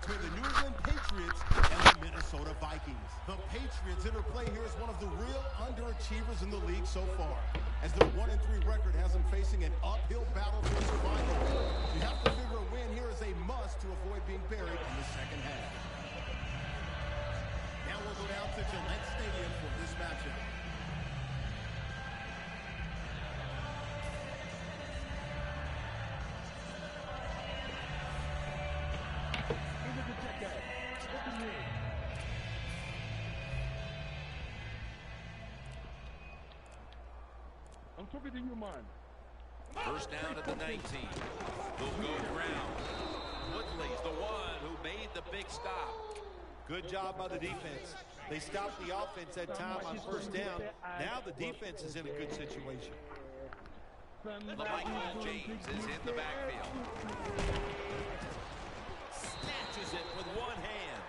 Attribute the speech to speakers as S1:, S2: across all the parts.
S1: between the New England Patriots and the Minnesota Vikings. The Patriots interplay here is one of the real underachievers in the league so far, as their 1-3 record has them facing an uphill battle for survival. You have to figure a win here is a must to avoid being buried in the second half. Now we'll go down to Gillette Stadium for this matchup.
S2: I'm talking your mind.
S3: First down at the 19. They'll go ground. Woodley's the one who made the big stop.
S4: Good job by the defense. They stopped the offense that time on first down. Now the defense is in a good situation.
S3: LaMichael James is in the backfield. Snatches it with one hand.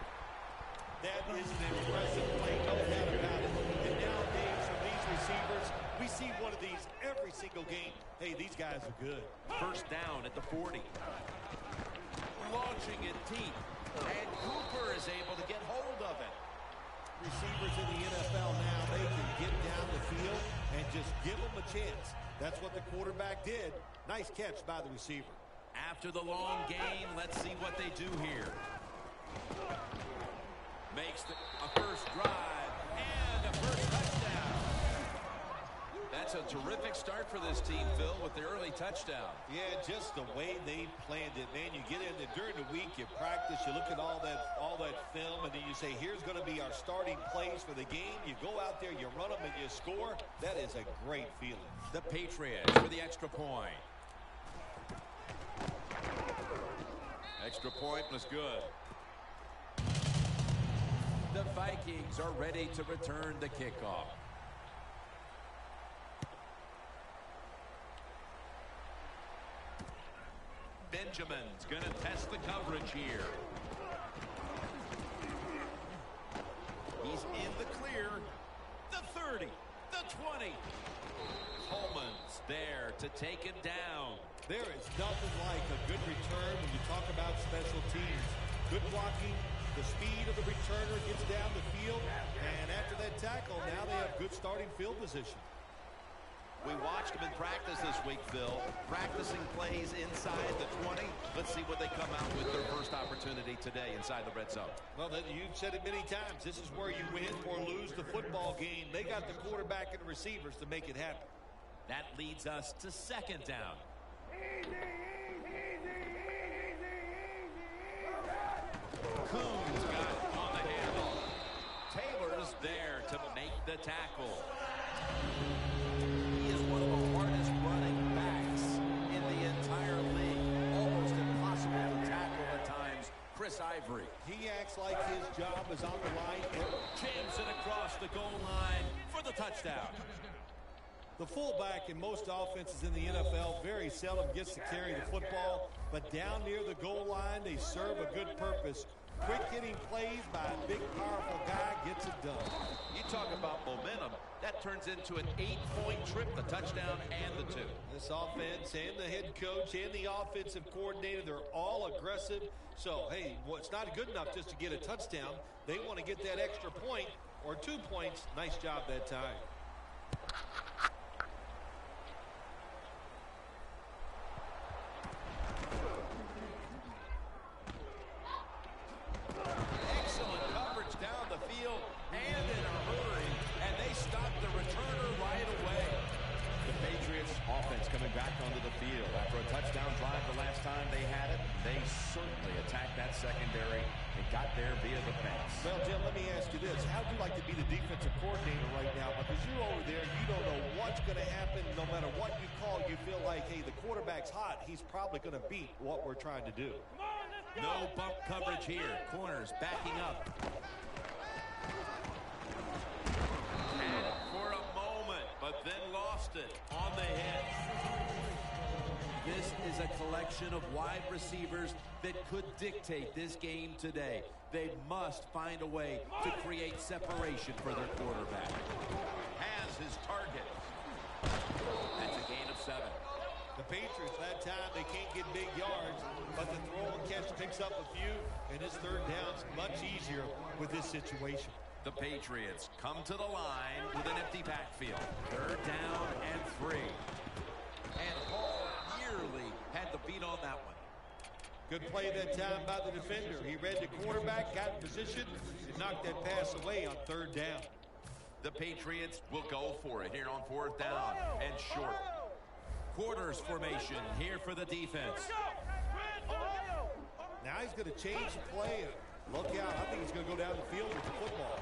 S4: That is an impressive play, no doubt about it. And nowadays, from these receivers, we see one of these every single game. Hey, these guys are good.
S3: First down at the 40. Launching it deep. And Cooper is able to get hold of it.
S4: Receivers in the NFL now, they can get down the field and just give them a chance. That's what the quarterback did. Nice catch by the receiver.
S3: After the long game, let's see what they do here. Makes a first drive and a first touchdown. That's a terrific start for this team, Phil, with the early touchdown.
S4: Yeah, just the way they planned it, man. You get in there during the week, you practice, you look at all that film, and then you say, here's going to be our starting plays for the game. You go out there, you run them, and you score. That is a great feeling.
S3: The Patriots for the extra point. Extra point was good. The Vikings are ready to return the kickoff. Benjamin's going to test the coverage here. He's in the clear. The 30, the 20. Coleman's there to take him down.
S4: There is nothing like a good return when you talk about special teams. Good blocking, the speed of the returner gets down the field, and after that tackle, now they have good starting field position.
S3: We watched them in practice this week, Phil, practicing plays inside the 20. Let's see what they come out with their first opportunity today inside the red zone.
S4: Well, you've said it many times. This is where you win or lose the football game. They got the quarterback and the receivers to make it happen.
S3: That leads us to second down. Coons got it on the handle. Taylor's there to make the tackle. He is one of the hardest running backs in the entire league. Almost impossible to tackle at times. Chris Ivory.
S4: He acts like his job is on the line.
S3: Jams it across the goal line for the touchdown.
S4: The fullback in most offenses in the NFL very seldom gets to carry the football, but down near the goal line, they serve a good purpose. Quick hitting plays by a big, powerful guy gets it done.
S3: You talk about momentum. That turns into an 8-point trip, the touchdown and the 2.
S4: This offense and the head coach and the offensive coordinator, they're all aggressive. So, hey, well, it's not good enough just to get a touchdown. They want to get that extra point or 2 points. Nice job that time.
S3: Coming back onto the field after a touchdown drive the last time they had it. They certainly attacked that secondary and got there via the pass.
S4: Well, Jim, let me ask you this. How would you like to be the defensive coordinator right now? Because you're over there, you don't know what's going to happen. No matter what you call, you feel like, hey, the quarterback's hot. He's probably going to beat what we're trying to do.
S3: No bump coverage here. Corners backing up. And for a moment, but then lost it on the hit. This is a collection of wide receivers that could dictate this game today. They must find a way to create separation for their quarterback. Has his target. That's a gain of 7.
S4: The Patriots, that time, they can't get big yards, but the throw and catch picks up a few, and his third down's much easier with this situation.
S3: The Patriots come to the line with an empty backfield. Third down and 3. And Hall nearly had the beat on that one.
S4: Good play that time by the defender. He read the quarterback, got in position, and knocked that pass away on third down.
S3: The Patriots will go for it here on fourth down and short. Quarters formation here for the defense.
S4: Now he's going to change the play. Look out. I think he's going to go down the field with the football.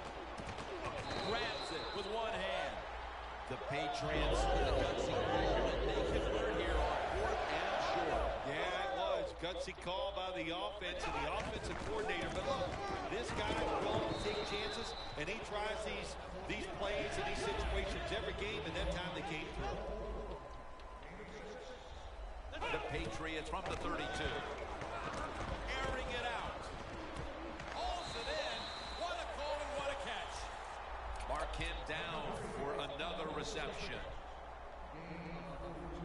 S3: Grabs it with one hand. The Patriots, the gutsy measurement they convert here on fourth and short.
S4: Yeah, it was. Gutsy call by the offense and the offensive coordinator. But look, this guy is willing to take chances, and he tries these plays in these situations every game, and that time they came through.
S3: The Patriots from the 32. Airing it out. Hauls it in. What a call and what a catch. Mark him down for another reception.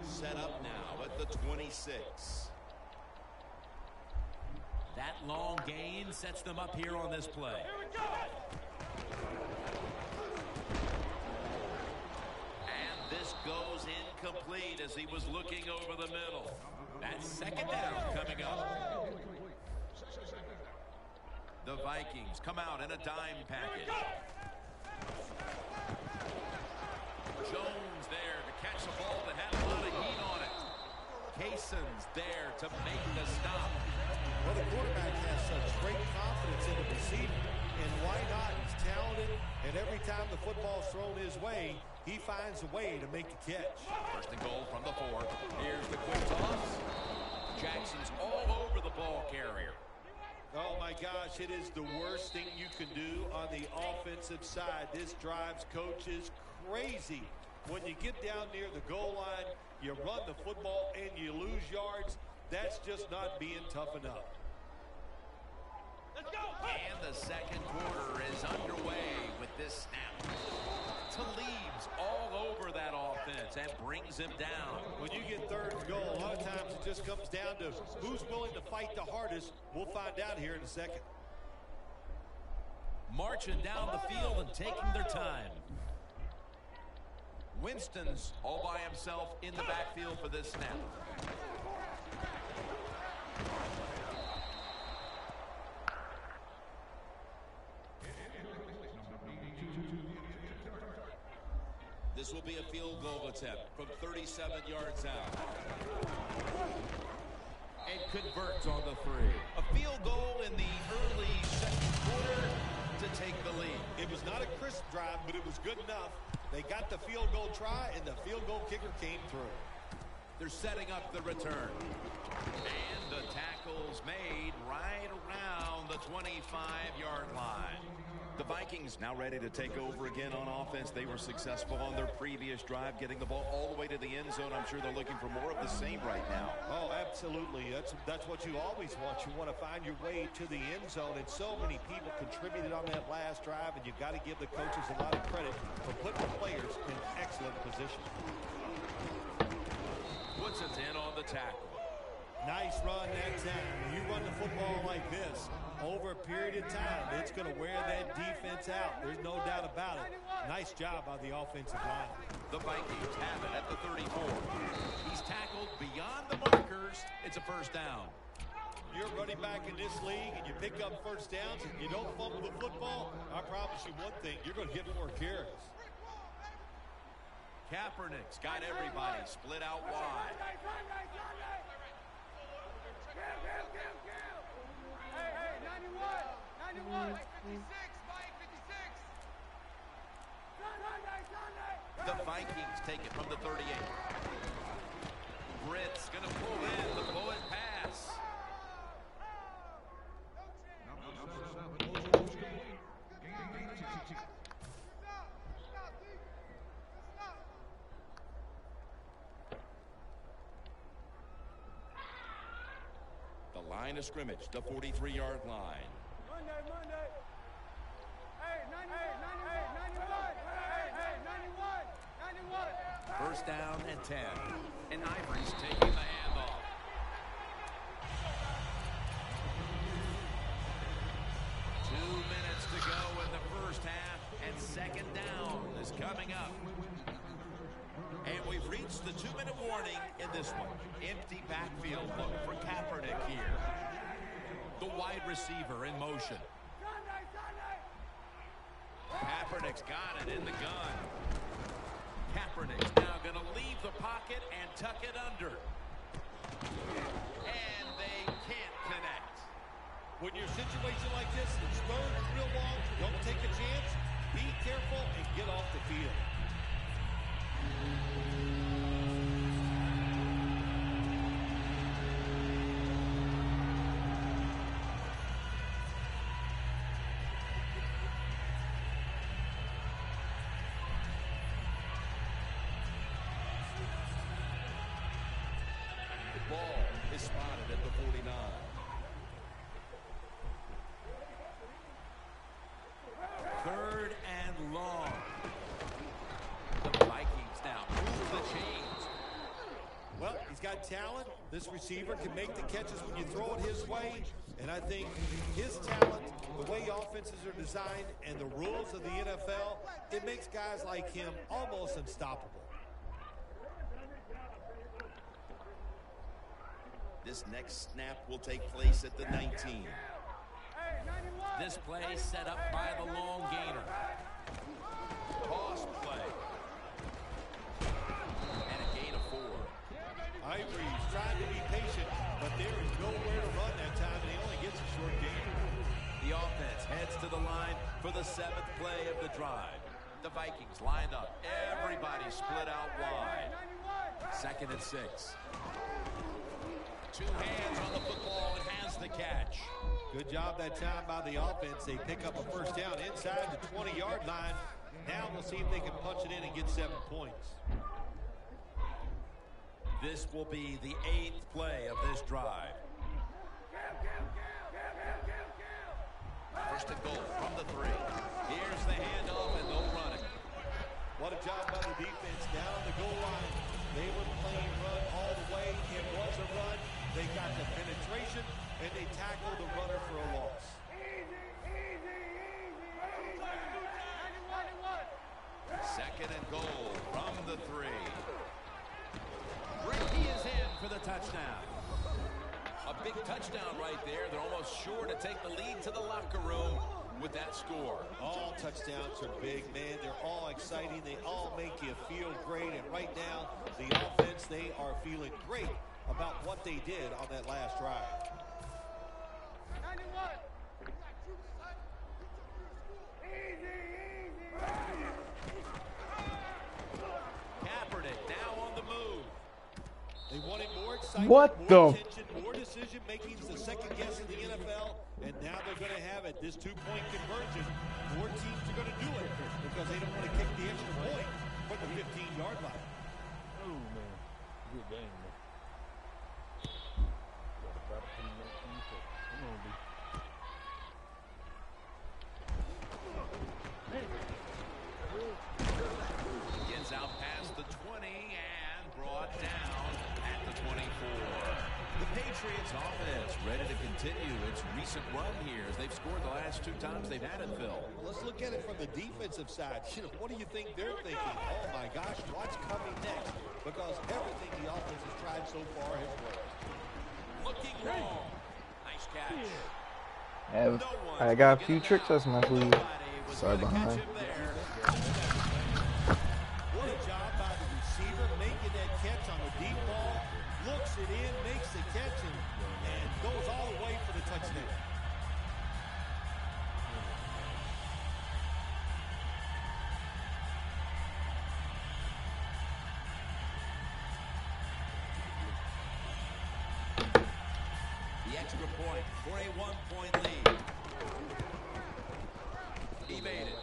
S3: Set up now at the 26. That long gain sets them up here on this play. Here we go. This goes incomplete as he was looking over the middle. That's second down coming up. The Vikings come out in a dime package. Jones there to catch a ball that had a lot of heat on it. Kayson's there to make the stop.
S4: Well, the quarterback has such great confidence in the receiver. And why not? He's talented, and every time the football's thrown his way, he finds a way to make the catch.
S3: First and goal from the 4. Here's the quick toss. Jackson's all over the ball carrier.
S4: Oh, my gosh, it is the worst thing you can do on the offensive side. This drives coaches crazy. When you get down near the goal line, you run the football and you lose yards. That's just not being tough enough.
S3: And the second quarter is underway with this snap. Talib's all over that offense and brings him down.
S4: When you get third and goal, a lot of times it just comes down to who's willing to fight the hardest. We'll find out here in a second.
S3: Marching down the field and taking their time. Winston's all by himself in the backfield for this snap. This will be a field goal attempt from 37 yards out. And converts on the 3. A field goal in the early second quarter to take the lead.
S4: It was not a crisp drive, but it was good enough. They got the field goal try, and the field goal kicker came through.
S3: They're setting up the return. And the tackle's made right around the 25-yard line.
S5: The Vikings now ready to take over again on offense. They were successful on their previous drive, getting the ball all the way to the end zone. I'm sure they're looking for more of the same right now.
S4: Oh, absolutely. That's what you always want. You want to find your way to the end zone, and so many people contributed on that last drive, and you've got to give the coaches a lot of credit for putting the players in excellent position.
S3: Puts it in on the tackle.
S4: Nice run that time. When you run the football like this, over a period of time, it's going to wear that defense out. There's no doubt about it. Nice job by the offensive line.
S3: The Vikings have it at the 34. He's tackled beyond the markers. It's a first down.
S4: You're running back in this league and you pick up first downs and you don't fumble the football, I promise you one thing, you're going to get more carries.
S3: Kaepernick's got everybody split out wide. The Vikings take it from the 38. Britt's going to pull in the bullet pass.
S5: The line of scrimmage, the 43-yard line.
S6: Monday. Hey, 91. Hey, 91.
S3: first down and 10. And Ivory's taking the handoff. Two minutes to go in the first half, and second down is coming up. And we've reached the 2-minute warning in this one. Empty backfield look for Kaepernick here. The wide receiver in motion. Kaepernick's got it in the gun. Kaepernick's now going to leave the pocket and tuck it under. And they can't connect.
S4: When you're in a situation like this, it's third and real long. Don't take a chance. Be careful and get off the field.
S5: The ball is spotted at the 49.
S3: Third and long. The Vikings now move the chains.
S4: Well, he's got talent. This receiver can make the catches when you throw it his way. And I think his talent, the way offenses are designed, and the rules of the NFL, it makes guys like him almost unstoppable.
S5: This next snap will take place at the 19.
S3: This play set up by the long gainer. Toss play. And a gain of 4.
S4: Ivory's trying to be patient, but there is nowhere to run that time, and he only gets a short gain.
S3: The offense heads to the line for the 7th play of the drive. The Vikings lined up. Everybody split out wide. 2nd and 6. Two hands on the football and has the catch.
S4: Good job that time by the offense. They pick up a first down inside the 20-yard line. Now we'll see if they can punch it in and get 7 points.
S3: This will be the 8th play of this drive. First and goal from the 3. Here's the handoff, and they'll run it.
S4: What a job by the defense down on the goal line. They were playing run all the way. It was a run. They got the penetration, and they tackled the runner for a loss.
S3: Second and goal from the 3. Ricky is in for the touchdown. A big touchdown right there. They're almost sure to take the lead to the locker room with that score.
S4: All touchdowns are big, man. They're all exciting. They all make you feel great. And right now, the offense, they are feeling great about what they did on that last drive.
S3: Kaepernick now on the move.
S4: They wanted more excitement,
S6: What
S4: more
S6: the?
S4: attention, more decision-making. It's the second guess in the NFL, and now they're going to have it. This two-point conversion. More teams are going to do it because they don't want to kick the extra point from the 15-yard line.
S2: Oh, man. Good game, man. Got about 10 minutes to use it. Come on, B.
S3: Begins out past the 20 and brought down at the 24. The Patriots offense ready to continue its recent run here as they've scored the last 2 times they've had it, Phil.
S4: Well, let's look at it from the defensive side. What do you think they're thinking? Oh, my gosh, what's coming next? Because everything the offense has tried so far has worked.
S3: Looking long. Nice catch.
S6: I got a few tricks up my sleeve. Sorry behind.
S4: What a job by the receiver making that catch on the deep ball. Looks it in, makes the catch, and goes all the way for the touchdown.
S3: The extra point for a 1-point lead. Evaded.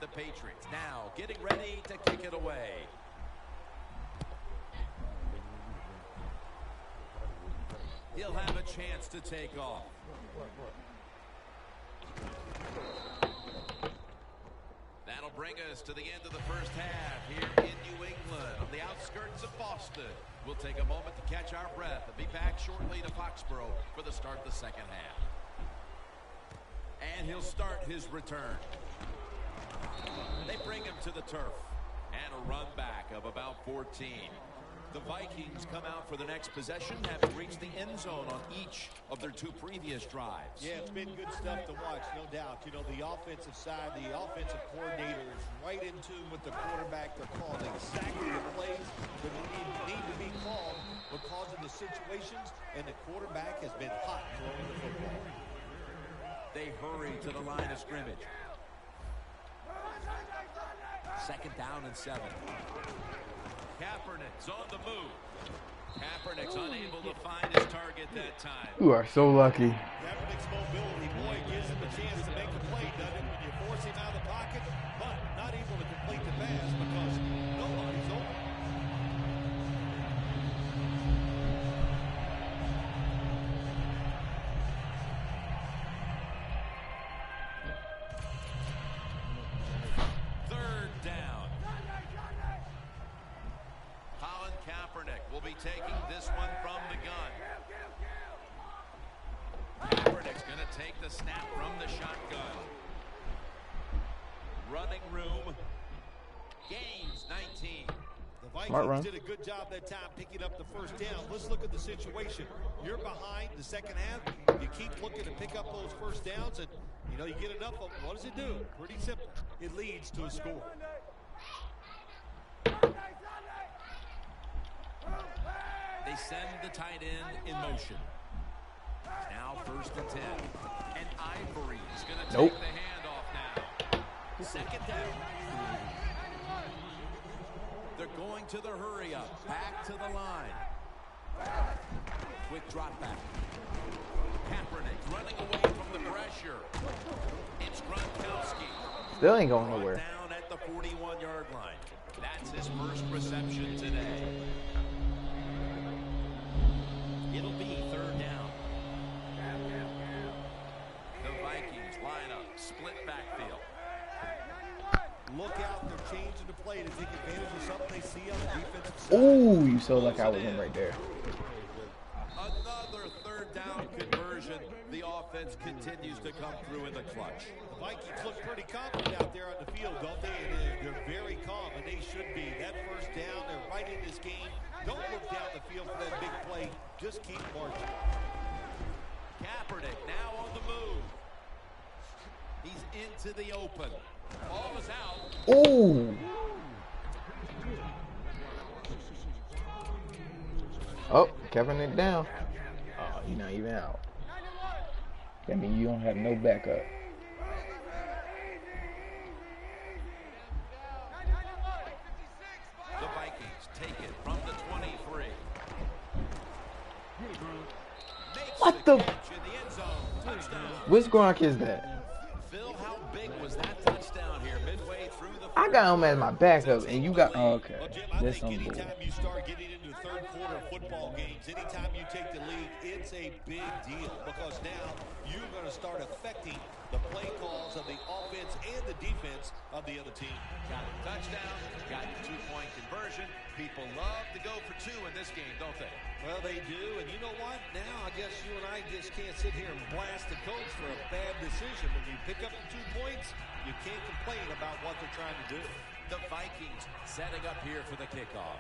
S3: The Patriots now getting ready to kick it away. He'll have a chance to take off. That'll bring us to the end of the first half here in New England on the outskirts of Boston. We'll take a moment to catch our breath and be back shortly to Foxborough for the start of the second half. And he'll start his return. They bring him to the turf. And a run back of about 14. The Vikings come out for the next possession, having reached the end zone on each of their 2 previous drives.
S4: Yeah, it's been good stuff to watch, no doubt. You know, the offensive side, the offensive coordinator is right in tune with the quarterback. They're calling exactly the plays that need to be called because of the situations, and the quarterback has been hot throwing the football.
S3: They hurry to the line of scrimmage. 2nd down and 7. Kaepernick's on the move. Kaepernick's unable to find his target that time.
S6: You are so lucky.
S4: Kaepernick's mobility, boy, gives him a chance to make a play, doesn't it? When you force him out of the pocket, but not able to complete the pass because nobody's open.
S3: Will be taking this one from the gun. Kaepernick's going to take the snap from the shotgun. Running room. Gains 19.
S4: The Vikings did a good job that time picking up the first down. Let's look at the situation. You're behind the second half. You keep looking to pick up those first downs, and you know you get enough of them. What does it do? Pretty simple. It leads to a score.
S3: They send the tight end in motion. Now 1st and 10. And Ivory is going to take the handoff now. 2nd down. They're going to the hurry up. Back to the line. Quick drop back. Kaepernick running away from the pressure. It's Gronkowski.
S6: Still ain't going nowhere.
S3: Down at the 41-yard line. That's his first reception today. It'll be 3rd down. The Vikings line up, split backfield.
S4: Look out, they're changing the play to take advantage of something they see on the defensive side.
S6: Ooh, you so lucky I was in right there.
S3: Another 3rd down conversion. The offense continues to come through in the clutch.
S4: The Vikings look pretty confident out there on the field, don't they? And they're very calm, and they should be. That 1st down, they're right in this game. Don't look down the field for that big play. Just keep marching.
S3: Kaepernick now on the move. He's into the open. Ball is out.
S6: Ooh. Oh, Kaepernick down. Oh, he's not even out. That means you don't have no backup.
S3: The Vikings take it from the 23.
S6: What the?
S3: Catch in the end zone. Touchdown.
S6: Which Gronk is that?
S3: Phil, how big was that touchdown here midway through the
S6: I got him as my backup, and you got. Oh, okay.
S4: Well, Jim, I
S6: That's
S4: think
S6: unbelievable.
S4: anytime you start getting into the 3rd quarter of football games, anytime you take the lead, it's a big deal because now you're going to start affecting the play calls of the offense and the defense of the other team.
S3: Got a touchdown, got a 2-point conversion. People love to go for 2 in this game, don't they?
S4: Well, they do, and you know what? Now I guess you and I just can't sit here and blast the coach for a bad decision. When you pick up the 2 points, you can't complain about what they're trying to do.
S3: The Vikings setting up here for the kickoff.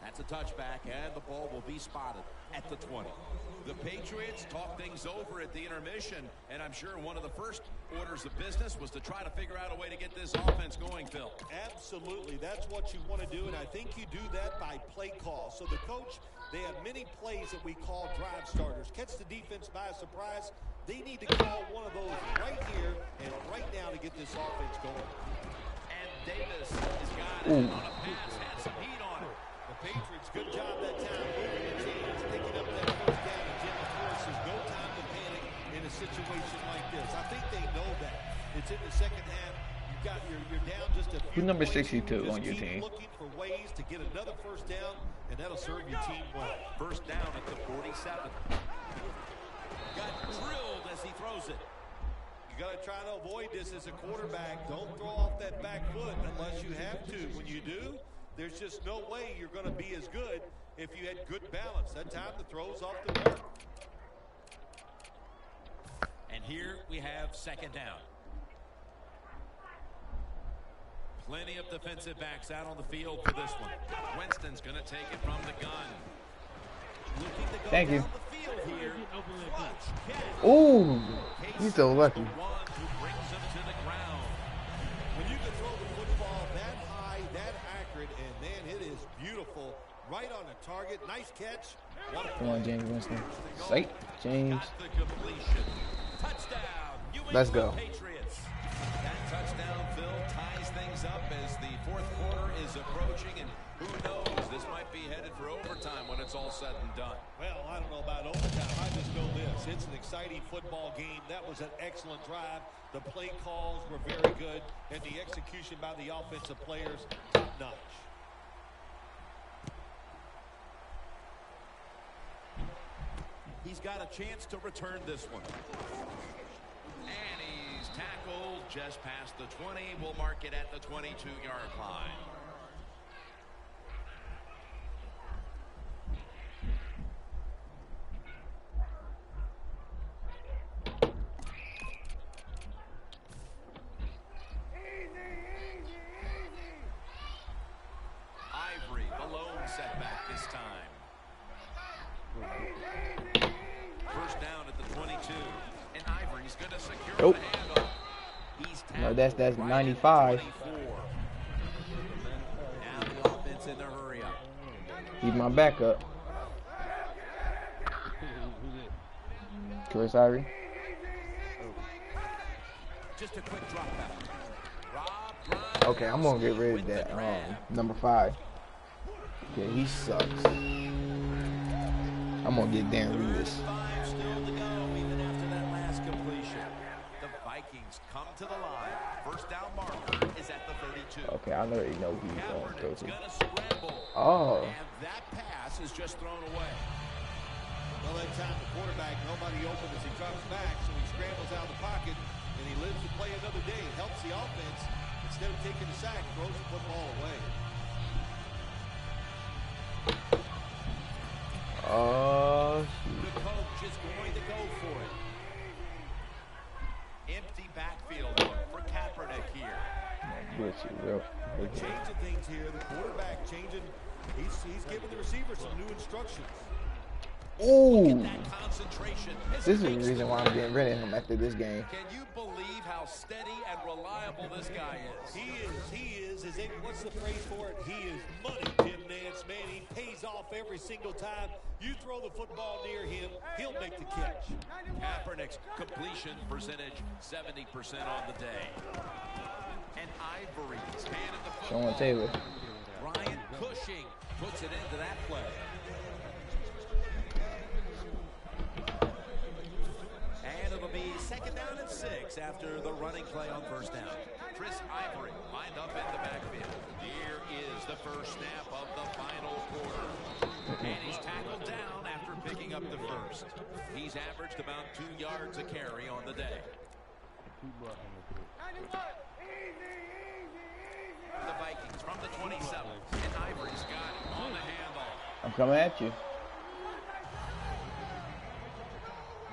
S3: That's a touchback, and the ball will be spotted at the 20. The Patriots talk things over at the intermission, and I'm sure one of the first orders of business was to try to figure out a way to get this offense going, Phil.
S4: Absolutely. That's what you want to do, and I think you do that by play call. So the coach, they have many plays that we call drive starters. Catch the defense by surprise. They need to call one of those right here and right now to get this offense going.
S3: And Davis has got it on a pass, had some heat on it.
S4: The Patriots, good job that time moving the chains, picking up that 1st down. And Jim, of course, there's no time to panic in a situation like this. I think they know that. It's in the second half. You've got you're down just a few
S6: Who's number
S4: points.
S6: 62
S4: Just
S6: on your
S4: keep
S6: team?
S4: looking for ways to get another first down, and that'll serve your team well.
S3: First down at the 47. Got drilled as he throws it.
S4: You got to try to avoid this as a quarterback. Don't throw off that back foot unless you have to. When you do, there's just no way you're going to be as good if you had good balance. That time the throw's off the mark.
S3: And here we have second down. Plenty of defensive backs out on the field for this one. Winston's going to take it from the gun. Looking to go
S6: Thank you.
S3: down the field here. Clutch catch.
S6: Ooh, he's so lucky.
S3: The one who brings him to the ground.
S4: When you can throw the football that high, that accurate, and man, it is beautiful. Right on the target. Nice catch. What a
S6: Come on, James Winston. Sight, James.
S3: Got the completion. Touchdown. New
S6: Let's
S3: England
S6: go.
S3: Patriots. That touchdown, Phil, ties things up as the fourth quarter is approaching, and who knows, this might be headed for overtime when it's all said and done.
S4: Well, I don't know about overtime. I just know this. It's an exciting football game. That was an excellent drive. The play calls were very good, and the execution by the offensive players, top-notch.
S3: He's got a chance to return this one. And he's tackled just past the 20. We'll mark it at the 22-yard line. Ivory, the lone setback this time. First down at the 22, and Ivory's going to secure
S6: Nope.
S3: the handoff. He's
S6: No, that's
S3: tackled right
S6: 95.
S3: at the 24. Now the offense in the hurry up.
S6: He's my backup. Chris Ivory.
S3: Just a quick drop back. Rob Grimes.
S6: Okay, I'm gonna get rid of that. Number 5. Yeah, he sucks. I'm gonna get Darren Reeves.
S3: 5 still to go even after that last completion. The Vikings come to the line. First down marker is at the 32.
S6: Okay, I already know who he's going to throw
S3: Kaepernick's
S6: to.
S3: going to scramble.
S6: Oh,
S3: And that pass is just thrown away.
S4: Well, that time the quarterback, nobody open as he drops back, so he scrambles out of the pocket, and he lives to play another day. Helps the offense. Instead of taking the sack, throws the football away.
S6: oh,
S3: The coach is going to go for it. Empty backfield look for Kaepernick here.
S4: Changing things here. The quarterback changing. He's giving the receiver some new instructions.
S6: Ooh,
S3: That concentration.
S6: this is the reason why I'm getting rid of him after this game.
S3: Can you believe how steady and reliable this guy is?
S4: He is. What's the phrase for it? He is money, Jim Nance. Man, he pays off every single time. You throw the football near him, he'll make the catch.
S3: Kaepernick's completion percentage 70% on the day. And Ivory's handed the football.
S6: Sean Taylor.
S3: Ryan Cushing puts it into that play. And it'll be second down and 6 after the running play on first down. Chris Ivory lined up in the backfield. Here is the first snap of the final quarter. And he's tackled down after picking up the first. He's averaged about 2 yards a carry on the day. The Vikings from the 27. And Ivory's got it on the handoff.
S6: I'm coming at you.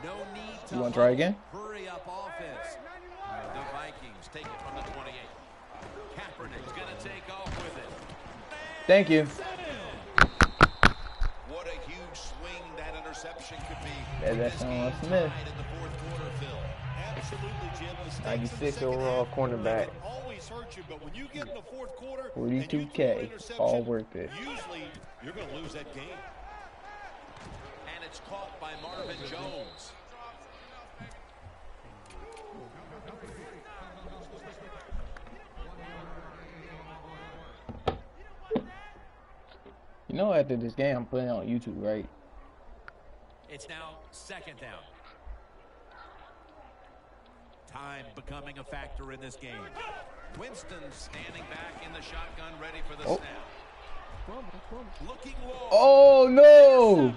S3: No need to
S6: You want to try again?
S3: hurry up offense. The Vikings take it from the 28. Kaepernick's going to take off with it.
S6: Thank you.
S3: What a huge swing that interception could be.
S6: Yeah,
S3: With
S6: that's
S3: this
S6: Sean
S3: game
S6: Smith.
S3: tied in the fourth quarter, Phil.
S4: Absolutely, Jim. Mistakes in the
S6: 96
S4: second
S6: overall
S4: half,
S6: cornerback.
S4: they can always hurt you, but when you get in the fourth quarter,
S6: 42K, all worth it.
S4: Usually, you're going to lose that game.
S3: And it's caught by Marvin Jones.
S6: You know, after this game, I'm putting it on YouTube, right?
S3: It's now second down. Time becoming a factor in this game. Winston standing back in the shotgun, ready for the
S6: Oh.
S3: snap. Looking low.
S6: Oh no!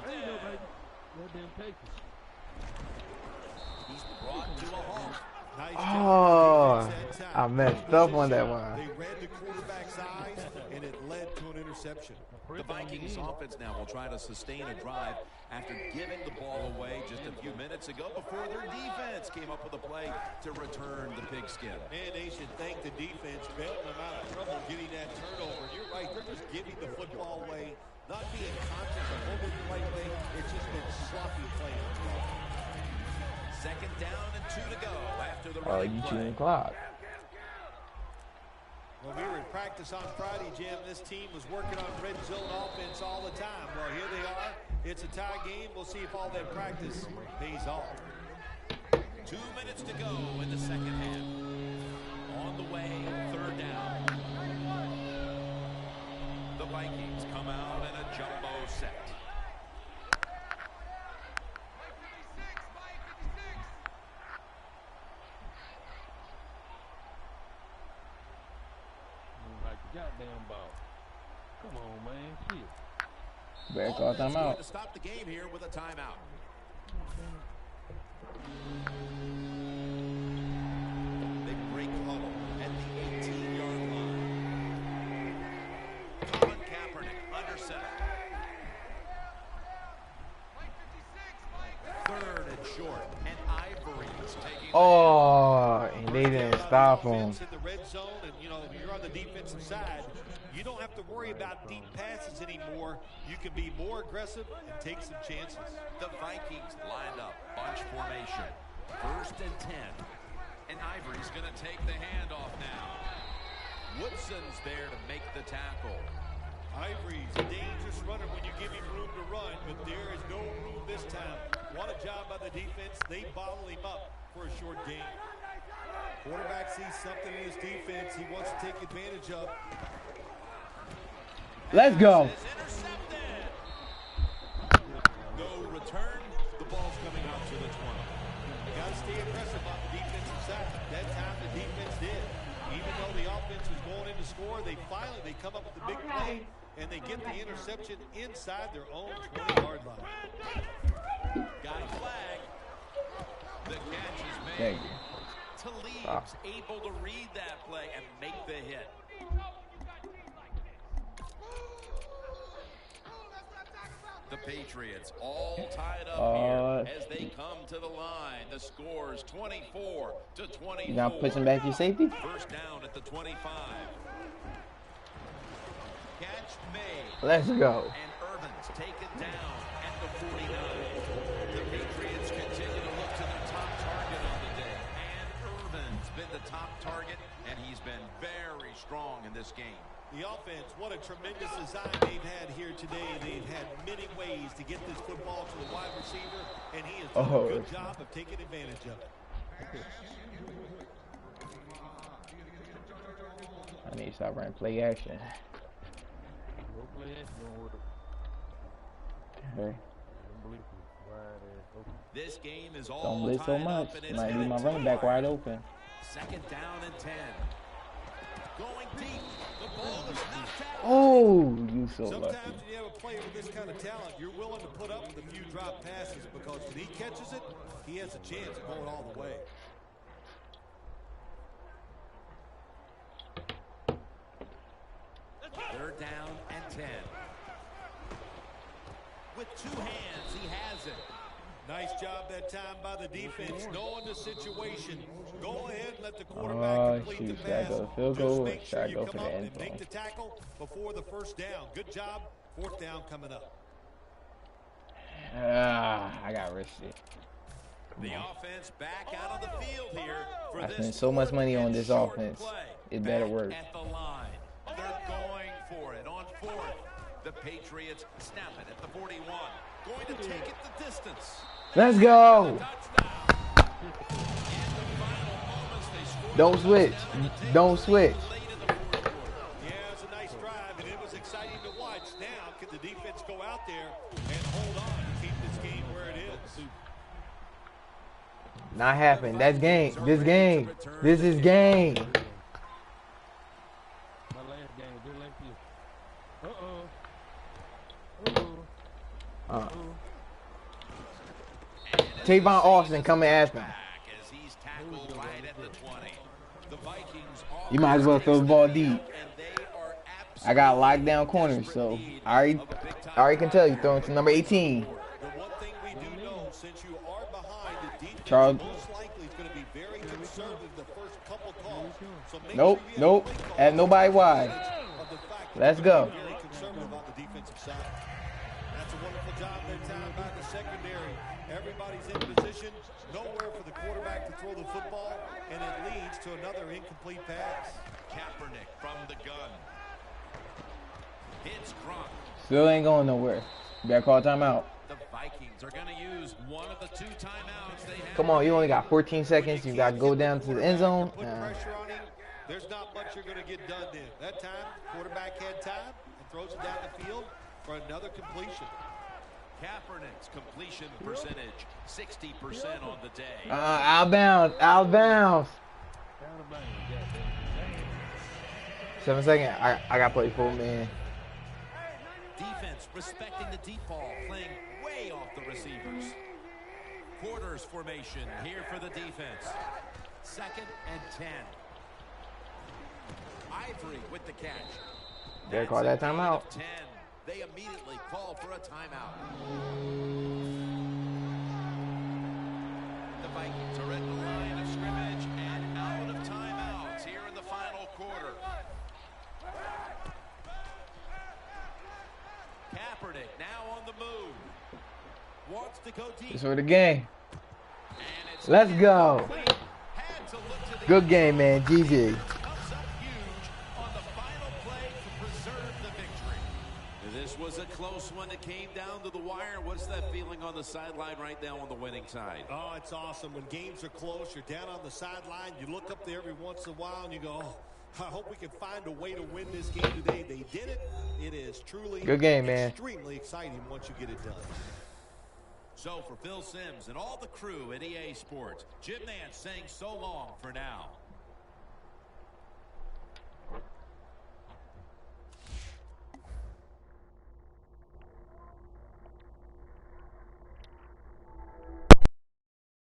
S3: He's brought to a halt.
S4: Nice
S6: Oh,
S4: job that time.
S6: I messed up on that one.
S4: They read the quarterback's eyes, and it led to an interception.
S5: The Vikings offense now will try to sustain a drive after giving the ball away just a few minutes ago before their defense came up with a play to return the pigskin.
S4: And they should thank the defense, bailing them out of trouble getting that turnover. You're right, they're just giving the football away, not being conscious of holding the right way. It's just been sloppy playing.
S3: Second down and 2 to go after the
S6: Oh,
S3: running
S6: you
S3: play.
S6: chewing the clock.
S4: Well, we were in practice on Friday, Jim. This team was working on red zone offense all the time. Well, here they are. It's a tie game. We'll see if all that practice pays off.
S3: 2 minutes to go in the second half. On the way, third down. The Vikings come out in a jumbo set.
S2: Like the goddamn ball. Come on, man. Shit.
S6: Better call
S3: Offense going
S6: timeout.
S3: to stop the game here with a timeout. They break huddle at the 18-yard line. Colin Kaepernick under center. Third and short, and Ivory's taking.
S6: Oh, and they didn't stop him.
S4: Offense in the red zone, and you know, if you're on the defensive side, you don't have to worry about deep passes anymore. You can be more aggressive and take some chances.
S3: The Vikings lined up, bunch formation. First and 10. And Ivory's going to take the handoff now. Woodson's there to make the tackle.
S4: Ivory's a dangerous runner when you give him room to run, but there is no room this time. What a job by the defense. They bottle him up for a short gain. Quarterback sees something in his defense he wants to take advantage of.
S6: Let's go.
S3: Is intercepted. No return. The ball's coming out to the 20.
S4: You got to stay aggressive on the defensive side. That time the defense did. Even though the offense was going in to score, they come up with the big play, and they get the interception inside their own 20-yard line.
S3: Got a flag. The catch is made.
S6: Thank you.
S3: Talib's able to read that play and make the hit. The Patriots all tied up here as they come to the line. The score's 24 to 24.
S6: You not pushing back your safety?
S3: First down at the 25. Catch made.
S6: Let's go.
S3: And Irvin's taken down at the 49. The Patriots continue to look to their top target on the day. And Irvin's been the top target, and he's been very strong in this game.
S4: The offense, what a tremendous design they've had here today. They've had many ways to get this football to the wide receiver, and he has done a good job of taking advantage of it.
S6: I need to stop running play action.
S2: Go play that going with it.
S6: Okay.
S3: This game is all
S6: Don't blitz so
S3: tied
S6: much.
S3: up, and it's
S6: Might leave
S3: headed
S6: my
S3: to
S6: running back
S3: the
S6: wide
S3: line.
S6: open.
S3: Second down and 10. Going deep. The ball is knocked out.
S6: Oh, you so
S4: Sometimes
S6: lucky.
S4: when you have a player with this kind of talent, you're willing to put up with a few drop passes because when he catches it, he has a chance of going all the way.
S3: Third down and 10. With two hands, he has it.
S4: Nice job that time by the defense, knowing the situation. Go ahead and let the
S6: Oh,
S4: quarterback complete
S6: shoot.
S4: the
S6: Should I
S4: pass.
S6: go field
S4: Just
S6: goal or
S4: make
S6: should
S4: sure
S6: I
S4: you
S6: go
S4: come
S6: for the
S4: up
S6: end
S4: and make
S6: zone?
S4: the tackle before the first down. Good job. Fourth down coming up.
S6: I got risky.
S3: The offense back out on the field here for
S6: I
S3: this
S6: spent so much money on this
S3: short
S6: offense.
S3: play.
S6: It better
S3: Back
S6: work.
S3: at the line. They're going for it on fourth. The Patriots snap it at the 41. Going to take it the distance.
S6: Let's go.
S3: Touchdown. In the final moments, they scored
S6: Don't
S3: the
S6: switch.
S3: touchdown to take
S6: Don't
S3: the
S6: switch.
S3: lead late in the fourth quarter.
S4: Yeah, it was a nice drive, and it was exciting to watch. Now, can the defense go out there and hold on and keep this game where it is?
S6: Not happening. That's game. This game. This is game. Tavon Austin come and ask him.
S5: As he's tackled right at the 20. The Vikings
S6: You might as well throw the ball deep.
S5: and they are
S6: I got lockdown corners, so I already can tell you throwing to number 18.
S4: The one thing we do know, since you are behind, the defense
S6: Charles.
S4: most likely is going to be very conservative the first couple calls. So make
S6: Nope,
S4: sure you
S6: nope.
S4: have a play
S6: Have nobody wide.
S4: of the fact that
S6: Let's
S4: they're
S6: go.
S4: Very conservative on the defensive side. That's a wonderful job that time by the secondary. Everybody's in position, nowhere for the quarterback to throw the football, and it leads to another incomplete pass.
S5: Kaepernick from the gun. Hits Gronk.
S6: Still ain't going nowhere. You better call timeout.
S5: The Vikings are going to use one of the 2 timeouts they have.
S6: Come on, you only got 14 seconds. You got to go down to the end zone.
S4: Put pressure on him. There's not much you're going to get done then. That time, quarterback had time and throws it down the field for another completion.
S5: Kaepernick's completion percentage, 60% on the day.
S6: Out of bounds. Out of bounds. 7 seconds. I got to play full, man.
S5: Defense respecting the deep ball, playing way off the receivers. Quarters formation here for the defense. 2nd and 10. Ivory with the catch.
S6: Better call that
S5: That's a gain
S6: timeout.
S5: of 10. They immediately call for a timeout. The Vikings are at the line of scrimmage and out of timeouts here in the final quarter. Kaepernick now on the move. Wants to go deep.
S6: It's for the game.
S5: And it's
S6: Let's go.
S5: had to look to the
S6: Good game, man. GG.
S5: comes up huge on the final play to preserve the victory. This was a close one that came down to the wire. What's that feeling on the sideline right now on the winning side?
S4: Oh, it's awesome. When games are close, you're down on the sideline, you look up there every once in a while and you go, oh, I hope we can find a way to win this game today. They did it. It is truly
S6: Good game, man.
S4: extremely exciting once you get it done.
S5: So for Phil Simms and all the crew at EA Sports, Jim Nance saying so long for now.